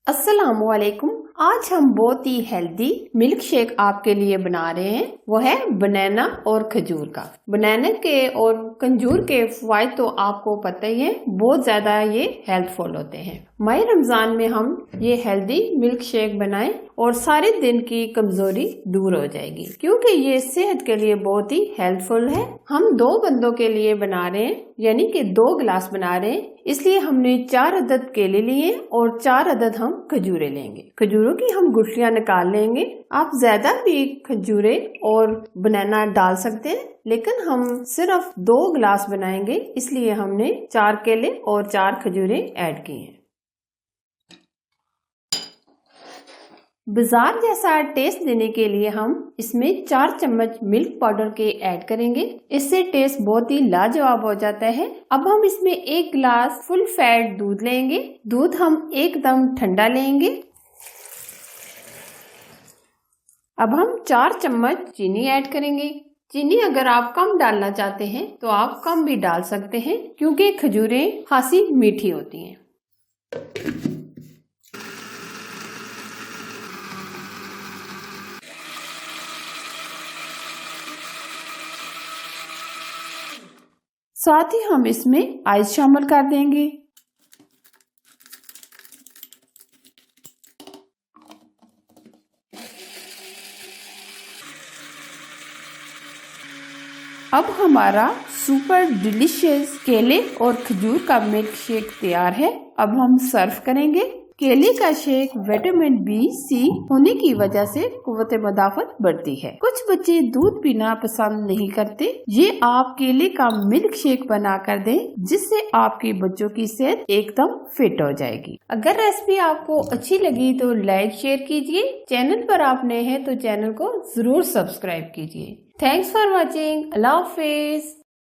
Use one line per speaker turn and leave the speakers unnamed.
अस्सलामुअलैकुम। आज हम बहुत ही हेल्दी मिल्क शेक आपके लिए बना रहे हैं। वो है बनाना और खजूर का। बनाना के और खजूर के फायदे तो आपको पता ही है, बहुत ज्यादा ये हेल्पफुल होते हैं। माह रमजान में हम ये हेल्दी मिल्क शेक बनाएं और सारे दिन की कमजोरी दूर हो जाएगी, क्योंकि ये सेहत के लिए बहुत ही हेल्पफुल है। हम 2 बंदों के लिए बना रहे हैं, यानी कि 2 गिलास बना रहे हैं, इसलिए हमने 4 अदद केले लिए और 4 अदद हम खजूरें लेंगे। खजूरों की हम गुठलियां निकाल लेंगे। आप ज्यादा भी खजूरें और बनाना डाल सकते हैं, लेकिन हम सिर्फ 2 गिलास बनाएंगे, इसलिए हमने 4 केले और 4 खजूरें ऐड की हैं। बाजार जैसा टेस्ट देने के लिए हम इसमें 4 चम्मच मिल्क पाउडर के ऐड करेंगे। इससे टेस्ट बहुत ही लाजवाब हो जाता है। अब हम इसमें 1 गिलास फुल फैट दूध लेंगे। दूध हम एकदम ठंडा लेंगे। अब हम 4 चम्मच चीनी ऐड करेंगे। चीनी अगर आप कम डालना चाहते हैं तो आप कम भी डाल सकते हैं, क्योंकि खजूरें खासी मीठी होती हैं। साथ ही हम इसमें आइस शामिल कर देंगे। अब हमारा सुपर डिलीशियस केले और खजूर का मिल्क शेक तैयार है। अब हम सर्व करेंगे। केले का शेक विटामिन B, C होने की वजह से कुव्वत मुदाफ़त बढ़ती है। कुछ बच्चे दूध पीना पसंद नहीं करते। ये आप केले का मिल्क शेक बना कर दें, जिससे आपके बच्चों की सेहत एकदम फिट हो जाएगी। अगर रेसिपी आपको अच्छी लगी तो लाइक शेयर कीजिए। चैनल पर आप नए हैं तो चैनल को जरूर सब्सक्राइब कीजिए। Thanks for watching. Allah Hafiz.